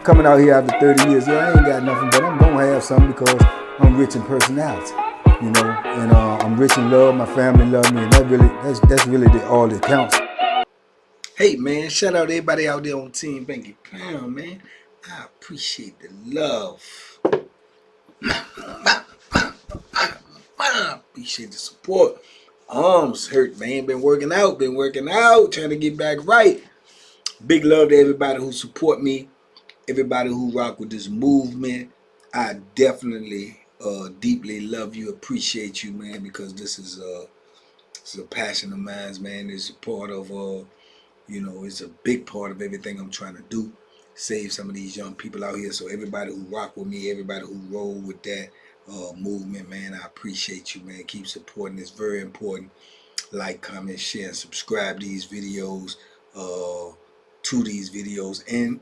coming out here after 30 years. Yeah, I ain't got nothing, but I'm gonna have something because I'm rich in personality, you know, and I'm rich in love. My family love me, and that's really all that counts. Hey man, shout out to everybody out there on Team Banky Pound, man. I appreciate the love. I appreciate the support. Arms hurt, man. Been working out, trying to get back right. Big love to everybody who support me, everybody who rock with this movement. I definitely deeply love you, appreciate you, man, because this is a passion of mine, man. It's a part of you know, it's a big part of everything I'm trying to do. Save some of these young people out here. So everybody who rock with me, everybody who roll with that movement, man, I appreciate you, man. Keep supporting. It's very important. Like, comment, share, and subscribe these videos to these videos, and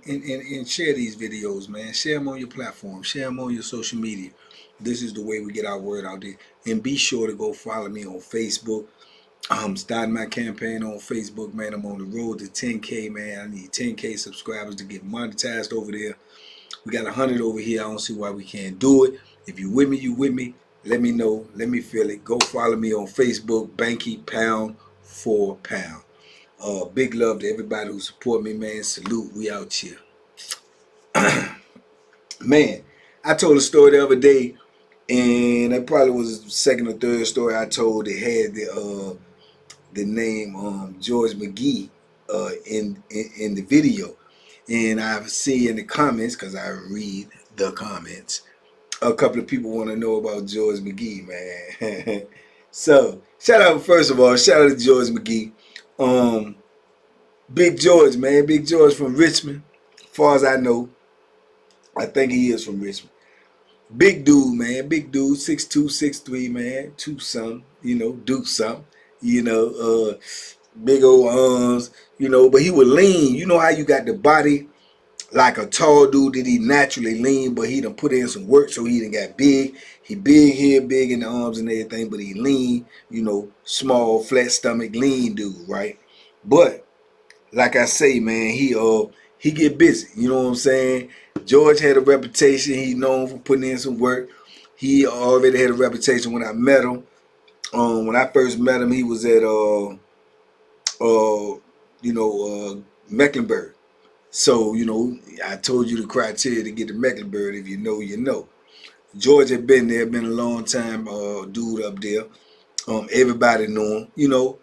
share these videos, man. Share them on your platform. Share them on your social media. This is the way we get our word out there. And be sure to go follow me on Facebook. I'm starting my campaign on Facebook, man. I'm on the road to 10K, man. I need 10K subscribers to get monetized over there. We got 100 over here. I don't see why we can't do it. If you with me, you with me. Let me know. Let me feel it. Go follow me on Facebook, Banky Pound for Pound. Big love to everybody who support me, man. Salute. We out here. Man, I told a story the other day, and that probably was the second or third story I told that had the name George McGee in the video. And I see in the comments, because I read the comments, a couple of people want to know about George McGee, man. So, first of all, shout out to George McGee. Big George, man. Big George from Richmond. As far as I know, I think he is from Richmond. Big dude, man. Big dude, 6'2", 6'3", man. 2-something, you know, do something. You know, big old arms, you know, but he was lean. You know how you got the body like a tall dude that he naturally lean, but he done put in some work so he done got big. He big here, big in the arms and everything, but he lean, you know, small, flat stomach, lean dude, right? But like I say, man, he get busy. You know what I'm saying? George had a reputation. He known for putting in some work. He already had a reputation when I met him. When I first met him, he was at Mecklenburg. So, you know, I told you the criteria to get to Mecklenburg. If you know, you know. George had been there, been a long time dude up there. Everybody knew him. You know,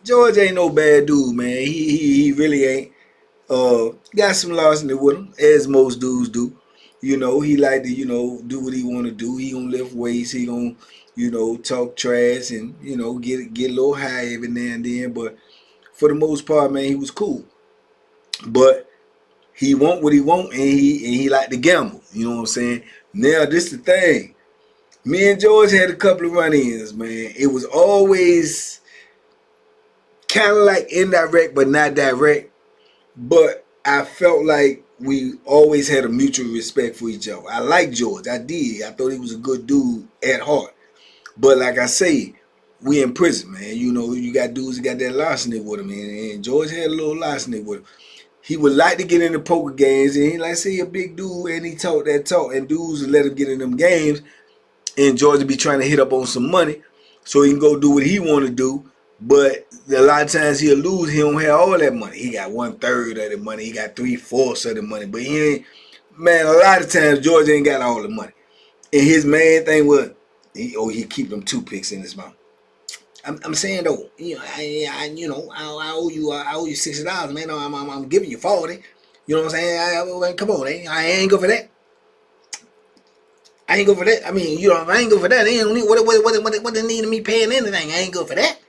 George ain't no bad dude, man. He really ain't. Got some larceny with him, as most dudes do. You know, he like to, you know, do what he want to do. He gonna lift weights. He gonna, you know, talk trash and, you know, get a little high every now and then. But for the most part, man, he was cool. But he want what he want, and he like to gamble. You know what I'm saying? Now, this the thing. Me and George had a couple of run-ins, man. It was always kind of like indirect, but not direct. But I felt like we always had a mutual respect for each other. I liked George. I did. I thought he was a good dude at heart. But like I say, we in prison, man. You know, you got dudes that got that larceny with him, and George had a little larceny with him. He would like to get into poker games, and he like say he a big dude, and he talk that talk, and dudes would let him get in them games, and George would be trying to hit up on some money so he can go do what he want to do. But a lot of times he'll lose. He don't have all that money. He got 1/3 of the money. He got 3/4 of the money. But he ain't, man, a lot of times George ain't got all the money. And his main thing was, he keep them toothpicks in his mouth. I'm saying though, you know, I owe you $60, man. I'm giving you 40. You know what I'm saying? Come on, I ain't go for that. I ain't go for that. I mean, you know, I ain't go for that. They don't need what they need of me paying anything. I ain't go for that.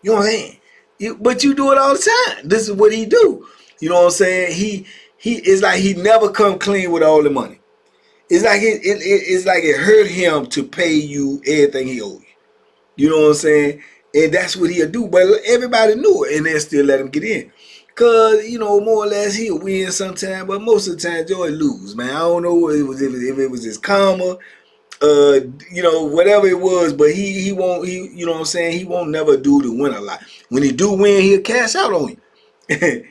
You know what I'm saying? But you do it all the time. This is what he do. You know what I'm saying? He it's like he never come clean with all the money. It's like it's like it hurt him to pay you everything he owed you. You know what I'm saying? And that's what he'll do. But everybody knew it, and they still let him get in. Cause, you know, more or less he'll win sometime, but most of the time George lose, man. I don't know if it was his karma, you know, whatever it was, but he won't, you know what I'm saying, he won't never do the win a lot. When he do win, he'll cash out on you.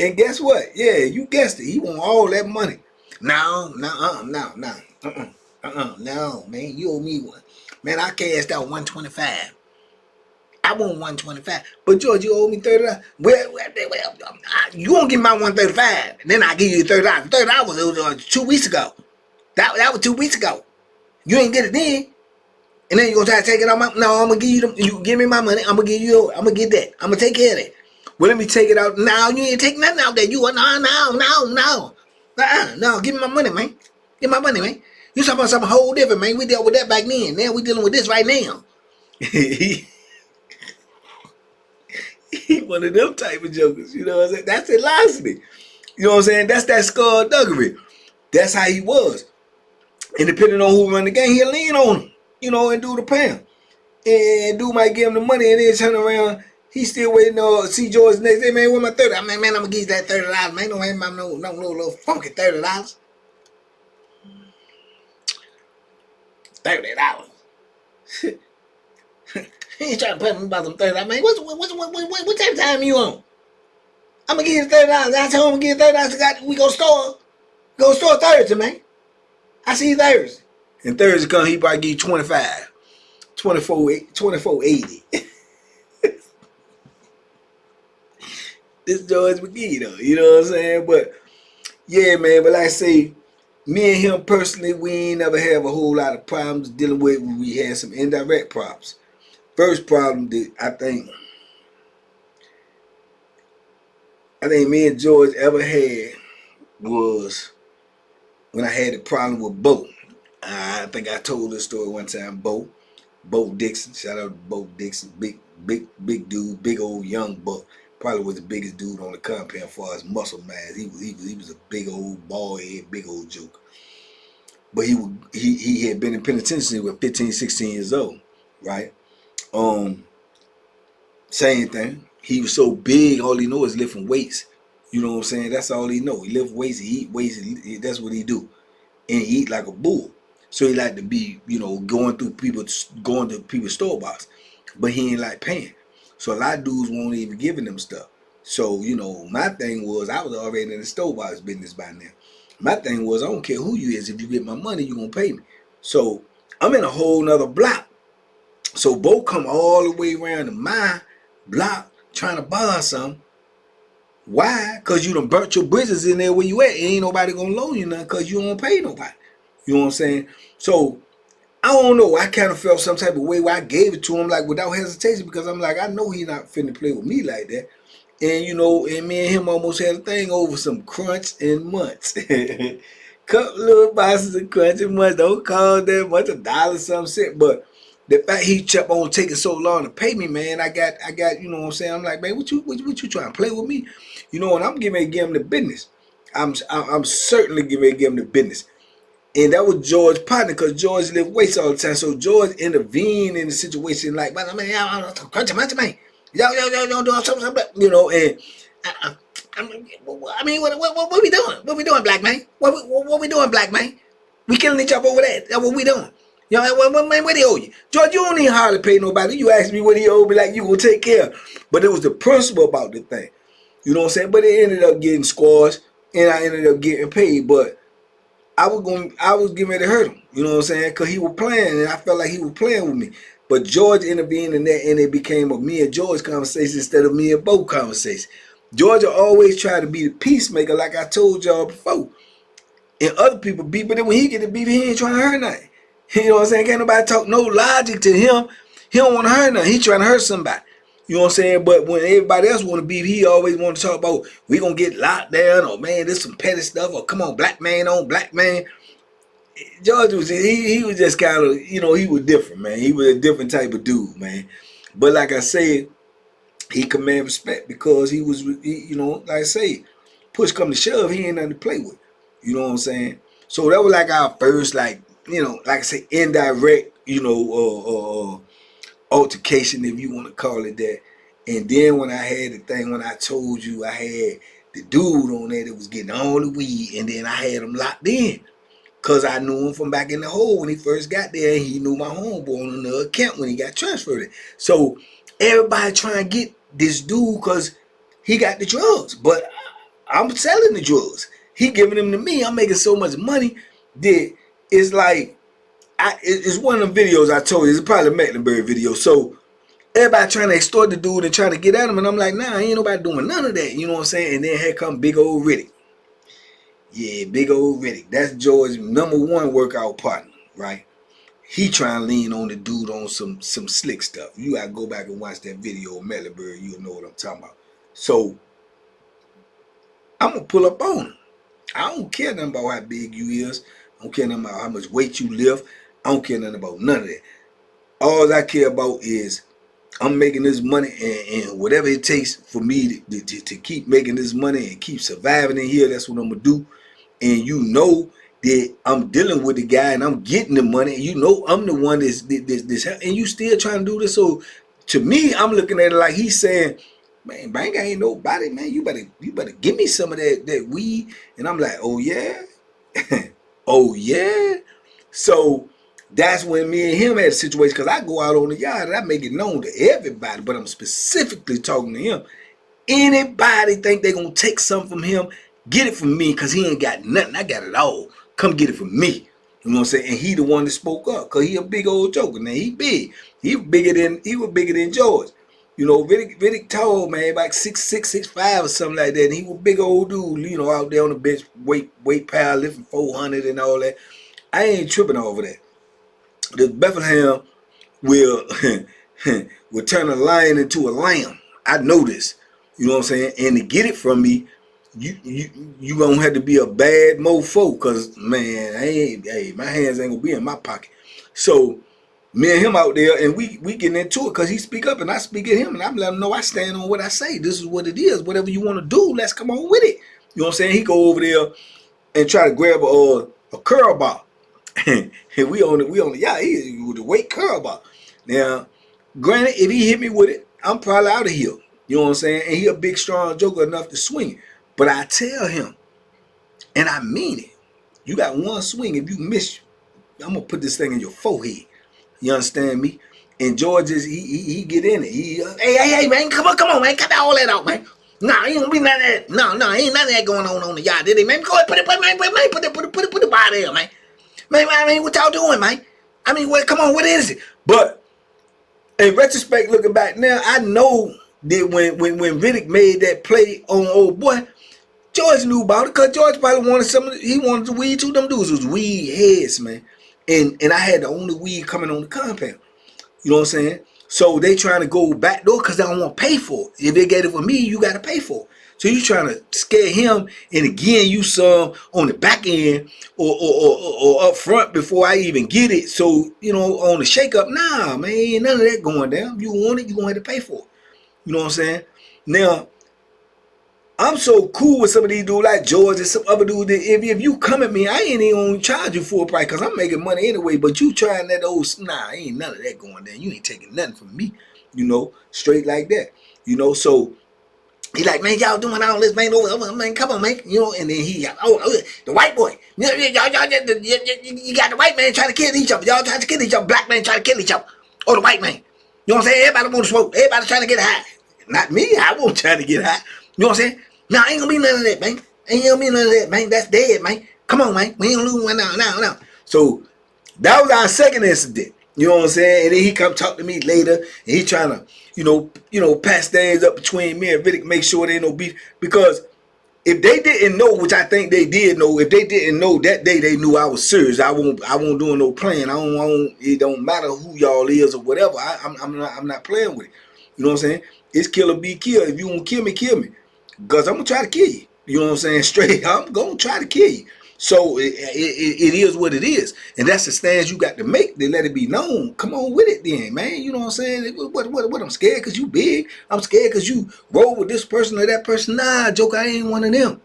And guess what? Yeah, you guessed it. He want all that money. No, no, man. You owe me one. Man, I cashed out 125. I want 125. But George, you owe me $30. You won't give me my 135. Then I give you $30. $30 was 2 weeks ago. That was 2 weeks ago. You ain't get it then. And then you gonna try to take it out my no, I'm gonna give you them. You give me my money, I'm gonna get that. I'm gonna take care of that. Well, let me take it out now. You ain't take nothing out there. You no, give me my money, man. Give me my money, man. You talking about something whole different, man. We dealt with that back then. Now we dealing with this right now. He one of them type of jokers, you know what I'm saying? That's velocity. You know what I'm saying? That's that skullduggery. That's how he was. And depending on who run the game, he'll lean on him, you know, and do the pound. And dude might give him the money and then turn around. He's still waiting to see George next day. Man, where my 30? Man, I'm gonna give you that $30. Man, don't have my no little funky $30. $30. He ain't trying to pay me about some $30. Man, what type of time you on? I'm gonna give you $30. I told him I'm gonna give you $30. We go store Thursday, man. I see you Thursday. And Thursday come, he probably give you 25. 24.80. This George McGee though, you know what I'm saying? But yeah, man, but like I say, me and him personally, we ain't never have a whole lot of problems dealing with. We had some indirect problems. First problem that I think me and George ever had was when I had a problem with Bo. I think I told this story one time. Bo Dixon, shout out to Bo Dixon, big dude, big old young buck. Probably was the biggest dude on the compound as far as muscle mass. He was a big old bald head, big old joke. But he had been in penitentiary with 15, 16 years old, right? Same thing. He was so big, all he know is lifting weights. You know what I'm saying? That's all he know. He lift weights, he eat weights, that's what he do. And he eat like a bull. So he like to be, you know, going to people's store box. But he ain't like paying. So a lot of dudes won't even giving them stuff. So, you know, my thing was, I was already in the store box business by now. My thing was, I don't care who you is. If you get my money, you gonna pay me. So I'm in a whole nother block. So Bo come all the way around to my block trying to borrow something. Why? Because you done burnt your bridges in there where you at. Ain't nobody gonna loan you nothing because you don't pay nobody. You know what I'm saying? So I don't know. I kind of felt some type of way where I gave it to him like without hesitation because I'm like, I know he not finna play with me like that. And you know, and me and him almost had a thing over some crunch and munts. Couple little boxes of crunch and munts. Don't call that much, $1 some cent. But the fact he kept on taking so long to pay me, man, I got, you know what I'm saying? I'm like, man, what you trying to play with me? You know, and I'm getting ready to give him the business. I'm certainly getting ready to give him the business. And that was George's partner because George lived weights all the time. So George intervened in the situation like, man, crunch man. Yo, do something, you know, and I mean, what we doing? What we doing, black man? What we doing, black man? We killing each other over that. That's what we doing. You know, what they owe you? George, you don't even hardly pay nobody. You ask me what he owe me, like you gonna take care of. But it was the principle about the thing. You know what I'm saying? But it ended up getting squashed, and I ended up getting paid. But I was getting ready to hurt him. You know what I'm saying? Because he was playing, and I felt like he was playing with me. But George intervened in that, and it became a me and George conversation instead of me and Bo conversation. Georgia always tried to be the peacemaker, like I told y'all before. And other people beef, but then when he get the beef, he ain't trying to hurt nothing. You know what I'm saying? Can't nobody talk no logic to him. He don't want to hurt nothing. He trying to hurt somebody. You know what I'm saying? But when everybody else want to beef, he always want to talk about we gonna get locked down, or man, this some petty stuff, or come on, black man on black man. George was he was just kind of, you know, he was different, man. He was a different type of dude, man. But like I said, he command respect because he was, you know, like I say, push come to shove, he ain't nothing to play with. You know what I'm saying? So that was like our first, like, you know, like I say, indirect, you know, altercation, if you want to call it that. And then when I had the thing, when I told you I had the dude on there that was getting all the weed, and then I had him locked in. Because I knew him from back in the hole when he first got there, and he knew my homeboy on another account when he got transferred. So everybody trying to get this dude because he got the drugs. But I'm selling the drugs. He giving them to me. I'm making so much money that it's like, it's one of the videos I told you. It's probably a Mecklenburg video. So everybody trying to extort the dude and trying to get at him, and I'm like, nah, ain't nobody doing none of that. You know what I'm saying? And then here come big old Riddick. Yeah, big old Riddick. That's George's #1 workout partner, right? He trying to lean on the dude on some slick stuff. You gotta go back and watch that video of Mecklenburg. You'll know what I'm talking about. So I'm gonna pull up on him. I don't care nothing about how big you is. I don't care nothing about how much weight you lift. I don't care nothing about none of that. All I care about is I'm making this money, and whatever it takes for me to keep making this money and keep surviving in here, that's what I'm gonna do. And you know that I'm dealing with the guy and I'm getting the money, and you know I'm the one that's this, and you still trying to do this. So to me, I'm looking at it like he's saying, man, Bank ain't nobody, man. You better give me some of that weed. And I'm like, oh yeah, oh yeah. So that's when me and him had a situation, because I go out on the yard and I make it known to everybody, but I'm specifically talking to him. Anybody think they gonna take something from him, get it from me, because he ain't got nothing. I got it all. Come get it from me. You know what I'm saying? And he the one that spoke up, because he a big old joker. Now he big. He was bigger than George. You know, Riddick tall, man, like 6'6", 6'5", or something like that. And he was a big old dude, you know, out there on the bench, weight power, lifting 400 and all that. I ain't tripping over that. The Bethlehem will will turn a lion into a lamb. I know this. You know what I'm saying? And to get it from me, you gonna have to be a bad mofo, cause man, my hands ain't gonna be in my pocket. So me and him out there, and we getting into it, cause he speak up and I speak at him, and I'm letting him know I stand on what I say. This is what it is. Whatever you want to do, let's come on with it. You know what I'm saying? He go over there and try to grab a curl ball. And we on the yacht. He with the weight curl ball. Now, granted, if he hit me with it, I'm probably out of here. You know what I'm saying? And he a big, strong joker enough to swing it. But I tell him, and I mean it, you got one swing. If you miss, I'm gonna put this thing in your forehead. You understand me? And George is he get in it. Hey man, come on man, cut all that out, man. Nah, ain't gonna be none of that. No, ain't none of that going on the yacht, did he, man? Go ahead, put it by there, man. Man, I mean, what y'all doing, man? I mean, come on, what is it? But in retrospect, looking back now, I know that when Riddick made that play on old boy, George knew about it, because George probably wanted he wanted the weed too. Them dudes was weed heads, man. And I had the only weed coming on the compound. You know what I'm saying? So they trying to go back door because they don't want to pay for it. If they get it for me, you got to pay for it. So you trying to scare him, and again you some on the back end or up front before I even get it. So, you know, on the shake up, nah, man, ain't none of that going down. You want it, you gonna have to pay for it. You know what I'm saying? Now, I'm so cool with some of these dudes like George and some other dudes that if you come at me, I ain't even gonna charge you full price, because I'm making money anyway. But you trying that old, nah, ain't none of that going down. You ain't taking nothing from me, you know, straight like that. You know, so he like, man, y'all doing all this, man, over, man, come on, man, you know. And then he, the white boy, you got the white man trying to kill each other. Y'all trying to kill each other. Black man trying to kill each other. Or the white man. You know what I'm saying? Everybody want to smoke. Everybody trying to get high. Not me. I won't try to get high. You know what I'm saying? Nah, ain't gonna be none of that, man. Ain't gonna be none of that, man. That's dead, man. Come on, man. We ain't gonna lose one now. So that was our second incident. You know what I'm saying? And then he come talk to me later, and he trying to, you know, pass things up between me and Riddick, make sure there ain't no beef. Because if they didn't know, which I think they did know, if they didn't know that day, they knew I was serious. I won't do no playing. It don't matter who y'all is or whatever. I'm not playing with it. You know what I'm saying? It's kill or be killed. If you want to kill me, kill me. Because I'm going to try to kill you. You know what I'm saying? Straight, I'm going to try to kill you. So it is what it is. And that's the stance you got to make to let it be known. Come on with it then, man. You know what I'm saying? What I'm scared because you big. I'm scared because you roll with this person or that person. Nah, Joker, I ain't one of them.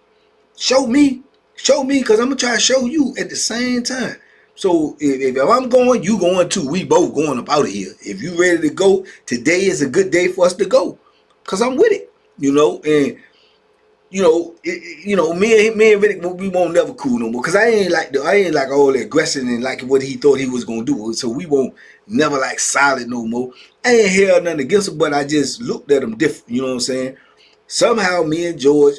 Show me because I'm going to try to show you at the same time. So if I'm going, you going too. We both going up out of here. If you ready to go, today is a good day for us to go. Because I'm with it. You know, and me and Riddick, we won't never cool no more. Cause I ain't like all the aggression and like what he thought he was gonna do. So we won't never like solid no more. I ain't held nothing against him, but I just looked at him different. You know what I'm saying? Somehow me and George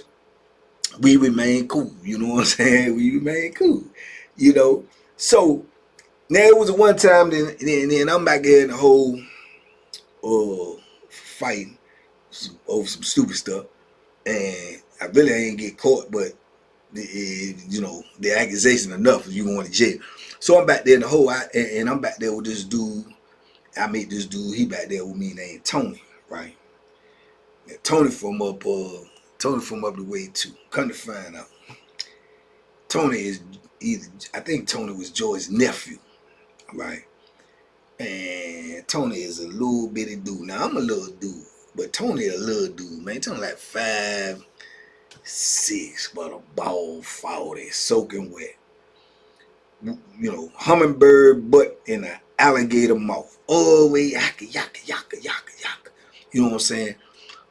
we remain cool. You know what I'm saying? We remain cool. You know. So now it was one time. Then I'm back there in the whole fighting over some stupid stuff, and I really ain't get caught, but you know the accusation enough you going to jail. So I'm back there in the hole, and I'm back there with this dude. I meet this dude. He back there with me named Tony, right? And Tony from up the way too. Come to find out, Tony is either, I think Tony was George's nephew, right? And Tony is a little bitty dude. Now I'm a little dude, but Tony a little dude, man. Tony like 5'6", but a ball 40, soaking wet. You know, hummingbird butt in an alligator mouth. Oh, way yaka yaka yaka yaka yaka. You know what I'm saying?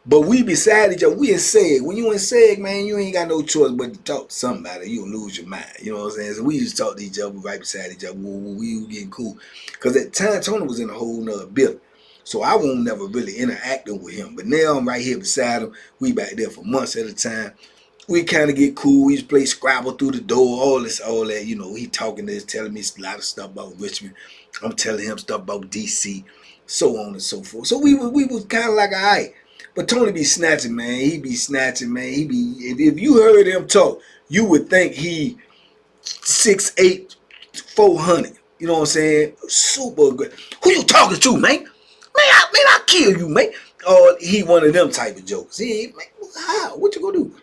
But we beside each other. We in SEG. When you in SEG, man, you ain't got no choice but to talk to somebody. You'll lose your mind. You know what I'm saying? So we just talk to each other right beside each other. We were getting cool. Because at the time, Tony was in a whole nother building. So I won't never really interacting with him. But now I'm right here beside him. We back there for months at a time. We kind of get cool. We just play Scrabble through the door, all that. You know, he talking to us, telling me a lot of stuff about Richmond. I'm telling him stuff about DC, so on and so forth. So we was kind of like, all right. But Tony be snatching, man. He be snatching, man. He be, if you heard him talk, you would think he 6'8", 400. You know what I'm saying? Super good. Who you talking to, man? I kill you, man. Or he one of them type of jokes. He, man, how? What you gonna do?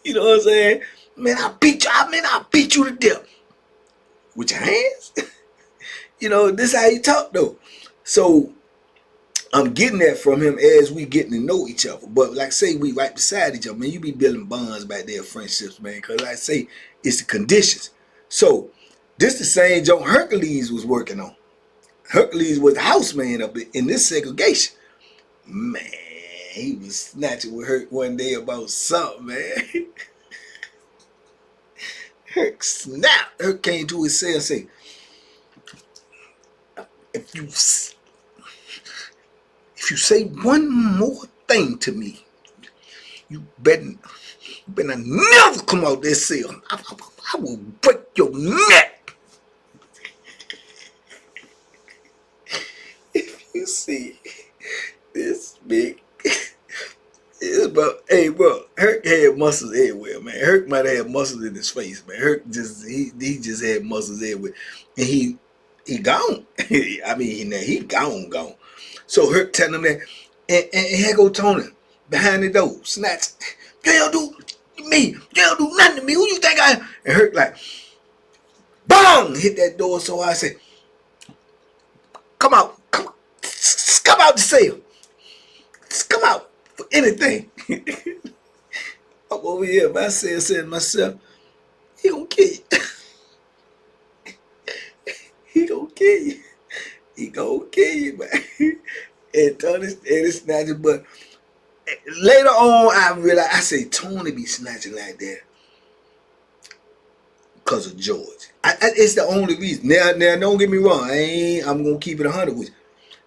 You know what I'm saying? Man, I beat you to death. With your hands? You know, this how he talk though. So I'm getting that from him as we getting to know each other. But like I say, we right beside each other, man. You be building bonds back there, friendships, man. Cause like I say, it's the conditions. So this the same joke Hercules was working on. Hercules was the house man up in this segregation. Man, he was snatching with Herc one day about something, man. Herc snapped. Herc came to his cell and said, if you say one more thing to me, you better never come out this cell. I will break your neck. If you see this big, it's about, hey bro, Herc had muscles everywhere, man. Herc might have muscles in his face, man. Herc just he just had muscles everywhere, and he gone. I mean, he gone. So Herc telling him that, and here go Tony behind the door, snatch. You don't do me. You don't do nothing to me. Who you think I am? And Herc like, bang, hit that door. So I said, come out the cell. Come out for anything. I'm over here, but I saying to myself, he gonna kill you. He gonna kill you. He gonna kill you, man. And Tony, and it's snatching, but later on, I realized, I say, Tony be snatching like that because of George. It's the only reason. Now, don't get me wrong. I'm gonna keep it 100 with you.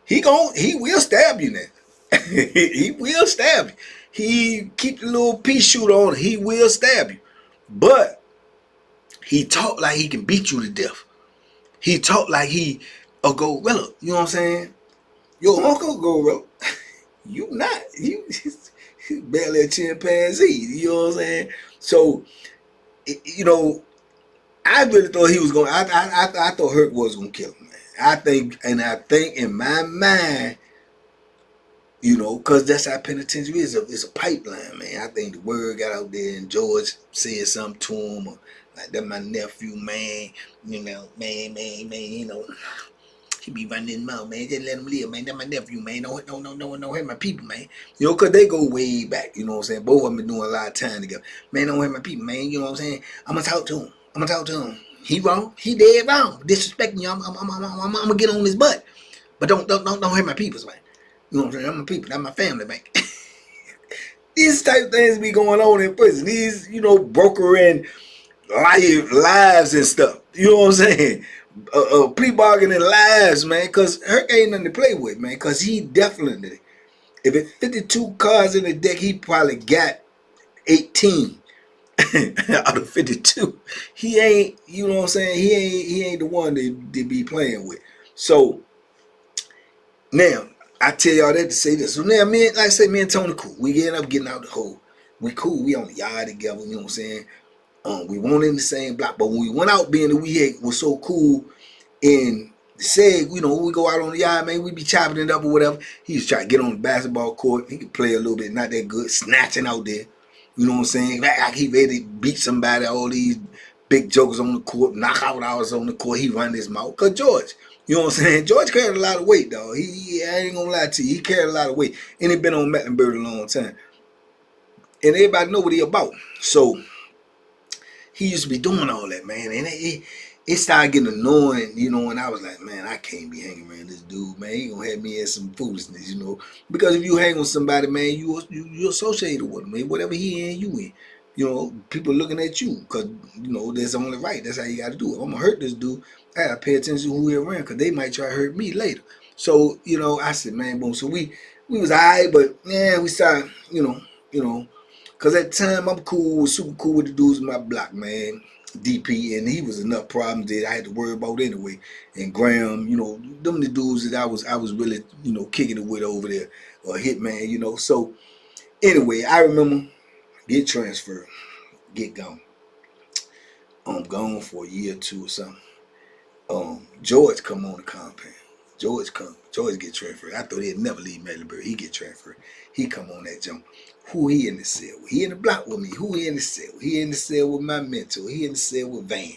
He will stab you now. He will stab you. He keep the little pea shooter on. He will stab you. But he talk like he can beat you to death. He talk like he a gorilla. You know what I'm saying? Your uncle gorilla. You not. You barely a chimpanzee. You know what I'm saying? So, you know, I really thought he was going. I thought Herc was going to kill him. Man. I think in my mind, you know, because that's how penitentiary is. It's a pipeline, man. I think the word got out there, and George said something to him, or like, that my nephew, man. You know, man. You know, he be running his mouth, man. Just let him live, man. That my nephew, man. Don't hurt my people, man. You know, because they go way back. You know what I'm saying? Both of them been doing a lot of time together. Man, don't hurt my people, man. You know what I'm saying? I'm gonna talk to him. He wrong. He dead wrong. Disrespecting you. I'm gonna get on his butt. But don't hurt my peoples, man. You know what I'm saying? I'm my people. That's my family, man. These type of things be going on in prison. These, you know, brokering lives and stuff. You know what I'm saying? Plea bargaining lives, man. Because Herc ain't nothing to play with, man. Because he definitely, if it's 52 cards in the deck, he probably got 18 out of 52. He ain't, you know what I'm saying? He ain't the one to be playing with. So now I tell y'all that to say this. So now, like I say, me and Tony cool. We end up getting out the hole. We cool. We on the yard together. You know what I'm saying? We weren't in the same block, but when we went out, being that we was so cool and said, you know, when we go out on the yard, man, we be chopping it up or whatever. He was trying to get on the basketball court. He could play a little bit, not that good, snatching out there. You know what I'm saying? Like he ready to beat somebody, all these big jokers on the court, knockout hours on the court. He run his mouth. Cause George, you know what I'm saying? George carried a lot of weight, dog. I ain't gonna lie to you. He carried a lot of weight. And he been on Mecklenburg a long time. And everybody know what he about. So he used to be doing all that, man. And it started getting annoying, you know, and I was like, man, I can't be hanging around this dude, man. He gonna have me in some foolishness, you know. Because if you hang with somebody, man, you associated with him, man. Whatever he in, you in. You know, people looking at you, because, you know, that's only right. That's how you got to do it. If I'm going to hurt this dude, I got to pay attention to who he around, because they might try to hurt me later. So, you know, I said, man, boom. So we was all right, but, yeah, we started, you know, because at the time, I'm cool, super cool with the dudes in my block, man. DP, and he was enough problems that I had to worry about anyway. And Graham, you know, them the dudes that I was really, you know, kicking it with over there, or Hitman, you know. So, anyway, I remember get transferred, get gone. I'm gone for a year or two or something. George come on the compound. George get transferred. I thought he'd never leave Mecklenburg. He get transferred. He come on that jump. Who he in the cell with? He in the block with me. Who he in the cell with? He in the cell with my mentor. He in the cell with Van.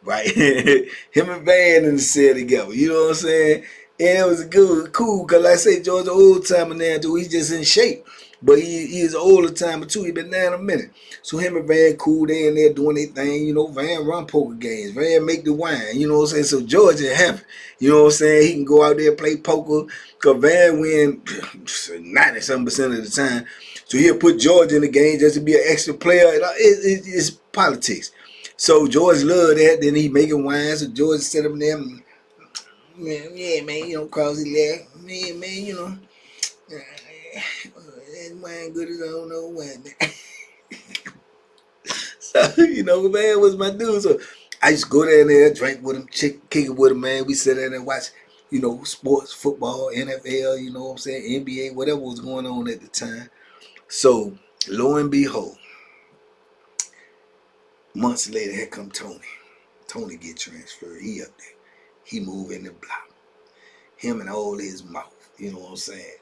Right? Him and Van in the cell together. You know what I'm saying? And it was good, cool, because like I say, George an old timer now, dude. He's just in shape. But he is an older timer too. He been there in a minute. So him and Van cool, they in there doing their thing. You know, Van run poker games. Van make the wine. You know what I'm saying? So George in heaven. You know what I'm saying? He can go out there and play poker. Because Van win 90-something% of the time. So he'll put George in the game just to be an extra player. It's politics. So George loved that. Then he making wine. So George set up there. Man, yeah, man, you know, cause he left. Man, you know. That wine good as I don't know when. So, you know, man was my dude. So I used to go down there, drink with him, kick it with him, man. We sit there and watch, you know, sports, football, NFL, you know what I'm saying, NBA, whatever was going on at the time. So, lo and behold, months later, here come Tony. Tony get transferred. He up there. He move in the block. Him and all his mouth. You know what I'm saying?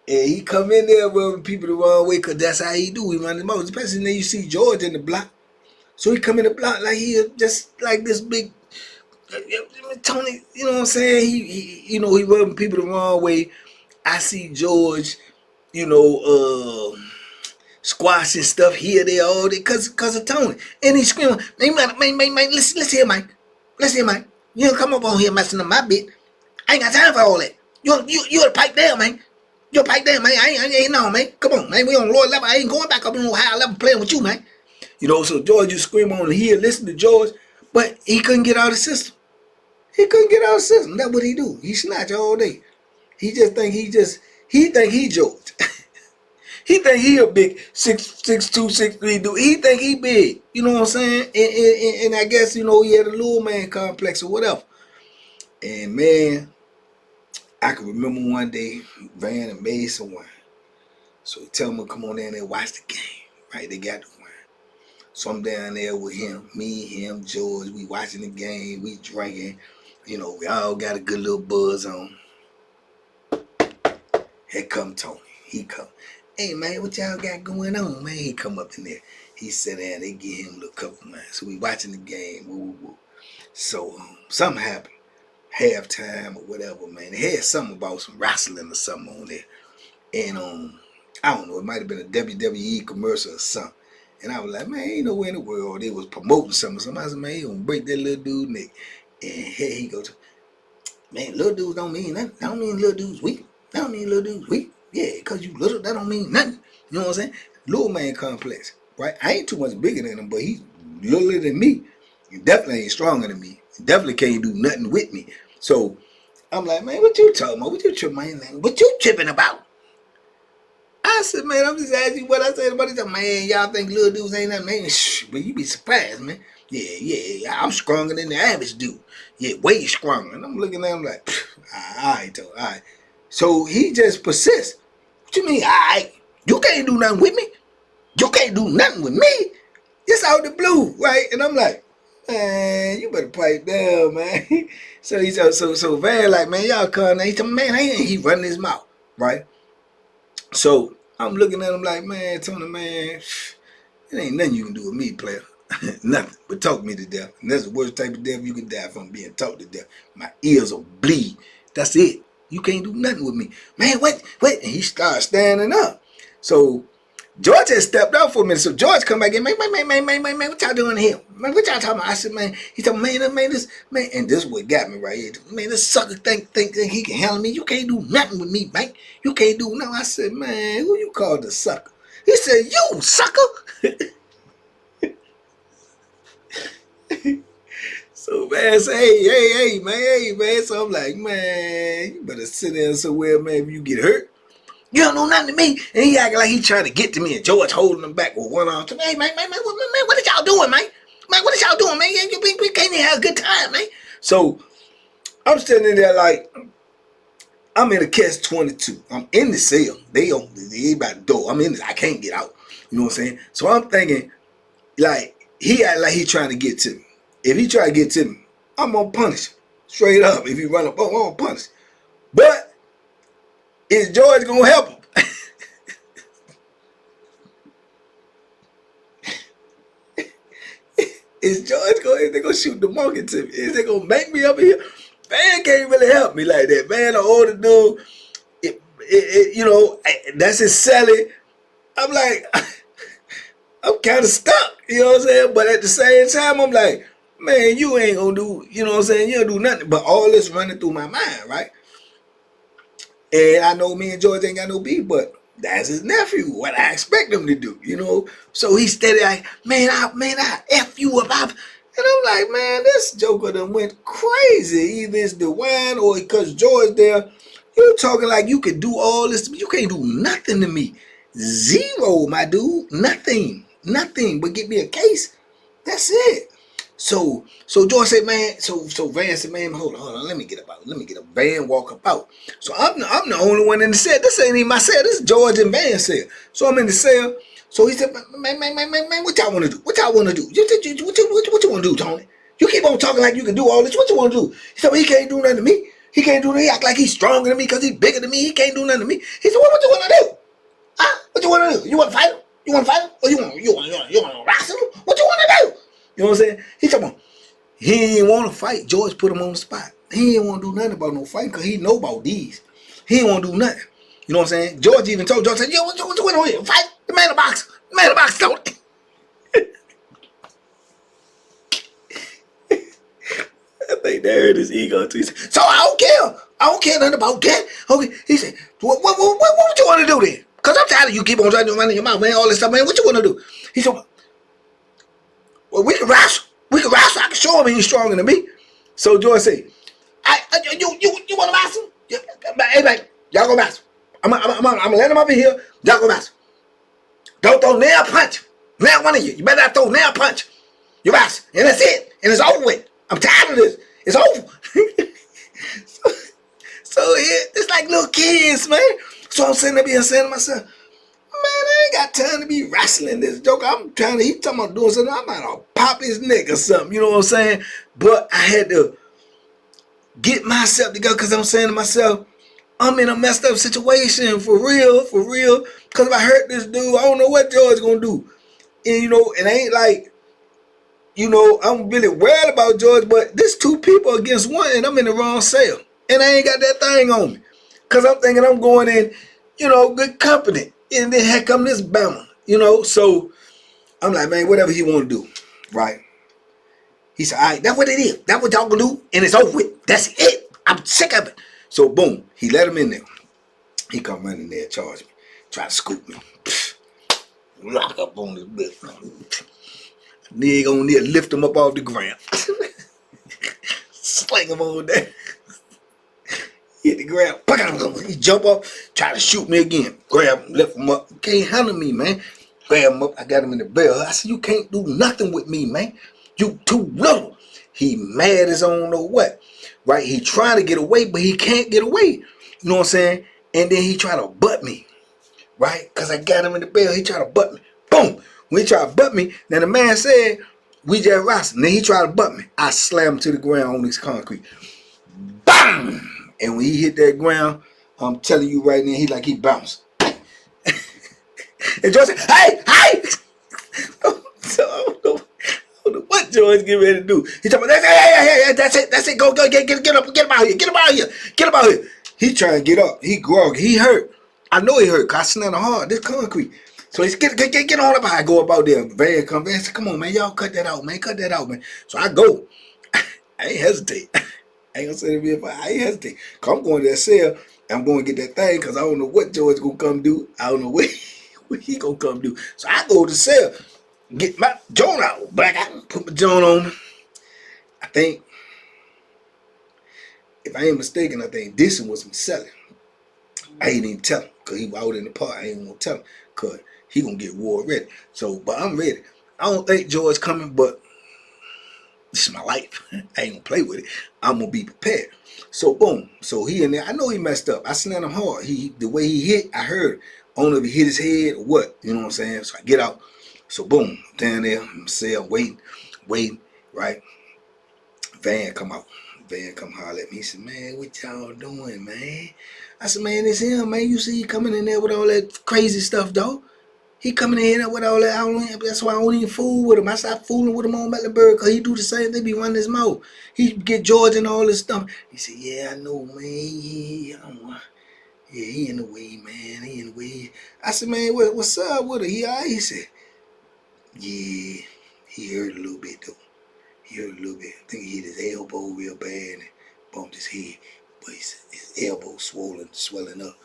And he come in there rubbing people the wrong way, because that's how he do. He run his mouth. Especially when you see George in the block. So he come in the block like he just like this big Tony, you know what I'm saying? He rubbing people the wrong way. I see George, you know, squashing stuff here, there, all day, cause of Tony. And he screaming, man, listen here, Mike. Listen here, Mike. You don't come up on here messing up my bit. I ain't got time for all that. You a pipe down, man. You a pipe down, man. I ain't no, man. Come on, man. We on lower level. I ain't going back up on no higher level playing with you, man. You know, so George you scream on here, listen to George, but he couldn't get out of the system. He couldn't get out of the system. That's what he do. He snatch all day. He think he George. He think he a big 6'2", 6'3" dude. He think he big. You know what I'm saying? And I guess, you know, he had a little man complex or whatever. And man, I can remember one day, Van and made some wine. So he tell me to come on down there and watch the game. Right? They got the wine. So I'm down there with him, me, him, George. We watching the game. We drinking. You know, we all got a good little buzz on. Here come Tony. He come. Hey, man, what y'all got going on, man? He come up in there. He sit down. They give him a little cup of wine. So we watching the game. Woo, woo, woo. So something happened. Halftime or whatever, man. They had something about some wrestling or something on there. And I don't know. It might have been a WWE commercial or something. And I was like, man, ain't nowhere in the world they was promoting something. Somebody said, man, he gonna break that little dude's neck. And here he goes, man, little dudes don't mean nothing. That don't mean little dudes weak. That don't mean little dudes weak. Yeah, because you little, that don't mean nothing. You know what I'm saying? Little man complex, right? I ain't too much bigger than him, but he's littler than me. He definitely ain't stronger than me. He definitely can't do nothing with me. So I'm like, man, what you talking about? What you tripping, man? What you tripping about? I said, man, I'm just asking you what I said about it. Man, y'all think little dudes ain't nothing, man. Shh, but you be surprised, man. Yeah, I'm stronger than the average dude. Yeah, way stronger. And I'm looking at him like, all right. So he just persists. What you mean, all right? You can't do nothing with me. You can't do nothing with me. It's out the blue, right? And I'm like, man, you better pipe down, man. So Van like, man, y'all come. He told me, man, he running his mouth, right? So I'm looking at him like, man, Tony, man, it ain't nothing you can do with me, player. Nothing but talk me to death. And that's the worst type of death you can die from, being talked to death. My ears will bleed. That's it. You can't do nothing with me. Man, what? And he started standing up. So George had stepped out for a minute. So George come back in, man, what y'all doing here? Man, what y'all talking about? I said, man, he told me, man, and this is what got me right here. Man, this sucker think he can handle me. You can't do nothing with me, man. You can't do nothing. I said, man, who you call the sucker? He said, you sucker. So man say, hey man. So I'm like, man, you better sit there somewhere, man, if you get hurt. You don't know nothing to me. And he acting like he trying to get to me, and George holding him back with one arm. Hey, man, what are y'all doing, man? Man, what are y'all doing, man? We can't even have a good time, man. So I'm standing there like, I'm in a catch-22. I'm in the cell. They by the door. I'm in this. I can't get out. You know what I'm saying? So I'm thinking, like, he act like he trying to get to me. If he try to get to me, I'm gonna punish him. Straight up. If he run up, I'm gonna punish him. But is George gonna help him? Is they gonna shoot the monkey to me? Is they gonna make me up here? Man can't really help me like that. Man, the older dude, you know, that's his selling. I'm like, I'm kind of stuck, you know what I'm saying? But at the same time, I'm like, man, you ain't gonna do, you know what I'm saying? You don't do nothing. But all this running through my mind, right? And I know me and George ain't got no beef, but that's his nephew. What I expect him to do, you know? So he's steady like, man, I F you up. And I'm like, man, this joker done went crazy. Either it's the wine or because George there. You talking like you can do all this to me. You can't do nothing to me. Zero, my dude. Nothing but get me a case. That's it. So George said, man, so Van said, man, hold on, let me get up out. Let me get up. Van walk up out. So I'm the only one in the cell. This ain't even my cell. This is George and Van's cell. So I'm in the cell. So he said, man, what y'all want to do? What y'all want to do? What you want to do, Tony? You keep on talking like you can do all this. What you want to do? He said, well, he can't do nothing to me. He can't do nothing. He act like he's stronger than me because he's bigger than me. He can't do nothing to me. He said, well, what you want to do? Huh? What you want to do? You want to fight him? You want to fight him? Or you want to wrestle him? What you want to do? You know what I'm saying? He talking about, he didn't want to fight. George put him on the spot. He didn't want to do nothing about no fighting because he know about these. He didn't want to do nothing. You know what I'm saying? George even told George, yo, what you want to do? Fight the man in the box. The man in the box, don't. I think that hurt his ego too. He said, so I don't care. I don't care nothing about that. Okay. He said, what you want to do then? Because I'm tired of you keep on trying to run in your mouth, man, all this stuff, man. What you want to do? He said, well, we can wrestle. I can show him he's stronger than me. So George said, you want to wrestle? Hey, man, y'all go wrestle. I'm gonna let him up in here. Y'all go wrestle. Don't throw nail punch. Nail one of you. You better not throw nail punch. You wrestle. And that's it. And it's over with. I'm tired of this. It's over. so it's like little kids, man. So I'm sitting there saying to myself, man, I ain't got time to be wrestling this joke. He talking about doing something. I'm gonna pop his neck or something. You know what I'm saying? But I had to get myself together because I'm saying to myself, I'm in a messed up situation for real. Because if I hurt this dude, I don't know what George's gonna do. And you know, it ain't like, you know, I'm really worried about George, but there's two people against one, and I'm in the wrong cell. And I ain't got that thing on me. Because I'm thinking I'm going in, you know, good company. And then here come this Bama, you know. So I'm like, man, whatever he want to do, right? He said, all right, that's what it is. That's what y'all gonna do, and it's over with. That's it. I'm sick of it. So boom, he let him in there. He come running there, charge me, try to scoop me. Lock up on this bitch. Nigga on there, lift him up off the ground. Sling him on there. He hit the ground. He jump up, try to shoot me again. Grab him, lift him up. Can't handle me, man. Grab him up. I got him in the bell. I said, you can't do nothing with me, man. You too little. He mad as I don't know what. Right? He trying to get away, but he can't get away. You know what I'm saying? And then he try to butt me. Right? Because I got him in the bell. He try to butt me. Boom. When he try to butt me, then the man said, we just wrestling. Then he tried to butt me. I slammed him to the ground on this concrete. BAM! And when he hit that ground, I'm telling you right now, he bounced. And George said, hey! So I don't know what George get ready to do. He talking about, hey, that's it, go, get up, get him out here. He trying to get up. He groggy. He hurt. I know he hurt because I slammed him hard. This concrete. So he's get on up. I go up out there. Van come. Van said, come on, man. Y'all cut that out, man. So I go. I ain't hesitate. I ain't gonna say to me if I ain't hesitate. Cause I'm going to that cell. I'm going to get that thing because I don't know what George gonna come do. I don't know what he gonna come do. So I go to the cell, get my joint out, black out, put my joint on. I think, if I ain't mistaken, I think this one was from selling. I ain't even tell him because he was out in the park. I ain't gonna tell him because he gonna get war ready. So, but I'm ready. I don't think George coming, but this is my life. I ain't gonna play with it. I'm gonna be prepared. So boom. So he in there. I know he messed up. I slammed him hard. The way he hit, I heard it. I don't know if he hit his head or what. You know what I'm saying? So I get out. So boom, down there, I'm cell, waiting, right? Van come out. Van come holler at me. He said, man, what y'all doing, man? I said, man, it's him, man. You see he coming in there with all that crazy stuff, dog. He coming in there with all that. That's why I don't even fool with him. I stop fooling with him on Mecklenburg because he do the same thing. Be running his mouth. He get George and all this stuff. He said, yeah, I know, man. He in the way, man. He in the way. I said, man, what's up with it? He said, yeah, he hurt a little bit, though. He hurt a little bit. I think he hit his elbow real bad and bumped his head. But his elbow swelling up,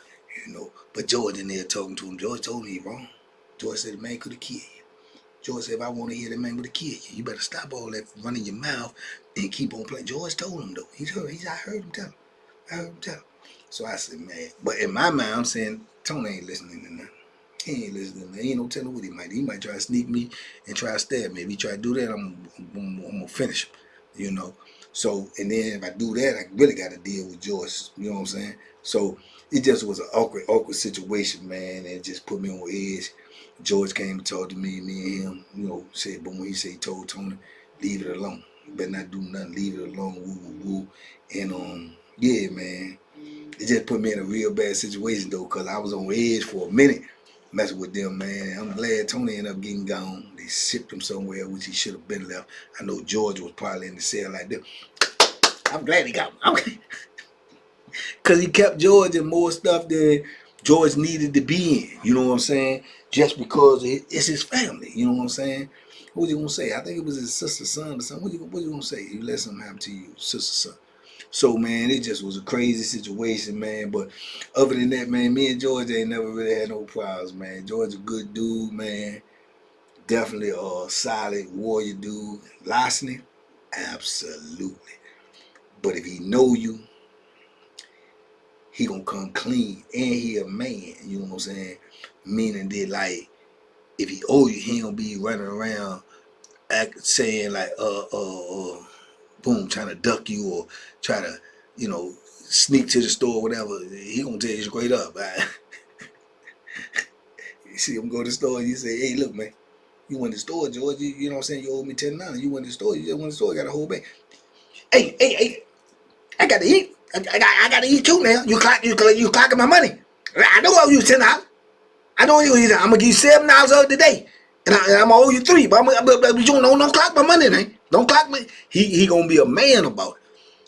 you know. But George in there talking to him. George told me he wrong. George said the man could have killed you. George said if I want to hear that man would have killed you. You better stop all that running your mouth and keep on playing. George told him though. I heard him tell him. So I said, man. But in my mind, I'm saying, Tony ain't listening to nothing. He ain't listening. He ain't no telling what he might do. He might try to sneak me and try to stab me. If he try to do that, I'm gonna finish him. You know. So, and then if I do that, I really got to deal with George. You know what I'm saying? So it just was an awkward situation, man. And it just put me on edge. George came and talked to me and him, you know, said, but when he said he told Tony, leave it alone. You better not do nothing, leave it alone, woo. And yeah, man, it just put me in a real bad situation though, because I was on edge for a minute messing with them, man. I'm glad Tony ended up getting gone. They shipped him somewhere, which he should have been left. I know George was probably in the cell like that. I'm glad he got him. Because he kept George in more stuff than George needed to be in. You know what I'm saying? Just because it's his family. You know what I'm saying? What you gonna say? I think it was his sister's son or something. What you gonna say? You let something happen to you, sister's son. So, man, it just was a crazy situation, man. But other than that, man, me and George ain't never really had no problems, man. George a good dude, man. Definitely a solid warrior dude. Larceny? Absolutely. But if he know you, he gonna come clean. And he a man, you know what I'm saying? Meaning that, like, if he owe you, he don't be running around saying like, boom, trying to duck you or try to, you know, sneak to the store or whatever. He gonna tell you straight up. Right? You see him go to the store and you say, hey, look, man, you went to the store, George. You know what I'm saying? You owe me $10. You went to the store. You just went to the store. You got a whole bag. Hey, I got to eat. I got to eat too now. You clocking my money. I know I owe you $10. I know you. I'm gonna give you $7 of the day, and I'm gonna owe you $3. But you don't clock my money, man. Don't clock me. He gonna be a man about it.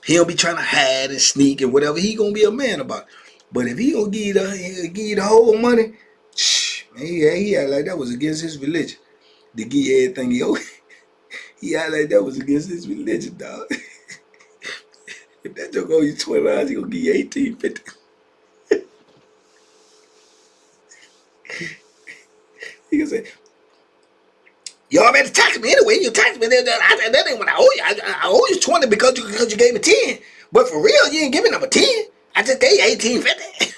He don't be trying to hide and sneak and whatever. He gonna be a man about it. But if he gonna give you the whole money, man, he act like that was against his religion. To give you everything he owed. He act like that was against his religion, dog. If that joke owe you $20, he gonna give you $18.50. He can say, you already taxed me anyway. You taxed me. That ain't what I owe you. I owe you $20 because you gave me $10. But for real, you ain't giving me number $10. I just gave you $18.50.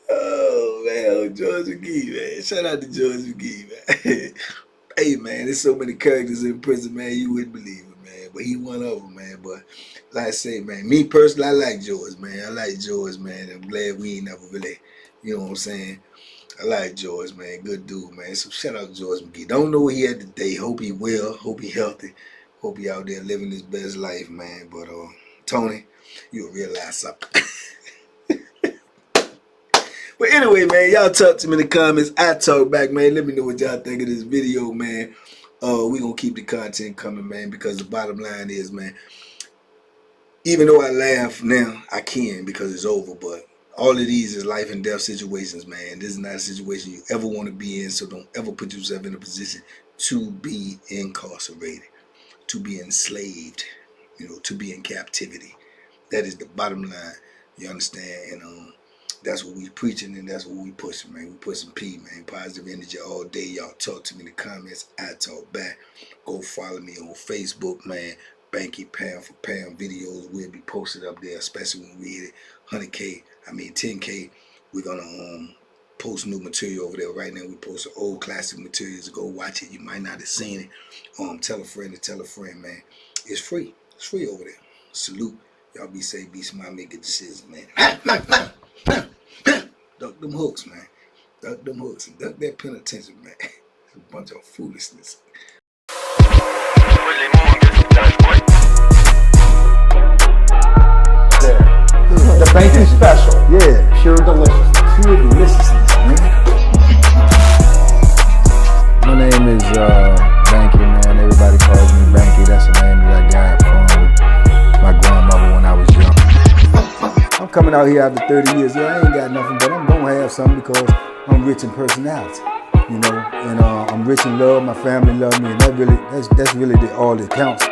Oh man, George McGee, man. Shout out to George McGee, man. Hey man, there's so many characters in prison, man, you wouldn't believe it, man. But he one of them, man. But like I say, man, me personally, I like George, man. I like George, man. I'm glad we ain't never really, you know what I'm saying? I like George, man. Good dude, man. So shout out to George McGee. Don't know what he had today. Hope he well. Hope he healthy. Hope he out there living his best life, man. But Tony, you'll realize something. But anyway, man, y'all talk to me in the comments. I talk back, man. Let me know what y'all think of this video, man. We gonna keep the content coming, man, because the bottom line is, man, even though I laugh now, I can because it's over, but all of these is life and death situations, man. This is not a situation you ever want to be in, so don't ever put yourself in a position to be incarcerated, to be enslaved, you know, to be in captivity. That is the bottom line, you understand? And that's what we preaching and that's what we pushing, man. We pushing P, man. Positive energy all day. Y'all talk to me in the comments. I talk back. Go follow me on Facebook, man. Banky pound for pound videos will be posted up there, especially when we hit 100K. I mean 10K. We're gonna post new material over there. Right now we post old classic materials. Go watch it. You might not have seen it. Tell a friend to tell a friend, man. It's free. It's free over there. Salute. Y'all be safe, be smart, make good decisions, man. Duck them hooks, man. Duck them hooks and duck that penitentiary, man. It's a bunch of foolishness. The banking special. Yeah. Pure deliciousness. Pure deliciousness, man. My name is Banky, man. Everybody calls me Banky. That's the name that I got from my grandmother when I was young. I'm coming out here after 30 years. Yeah, I ain't got nothing, but I'm gonna have something because I'm rich in personality, you know, and I'm rich in love. My family love me, and that's really all that counts.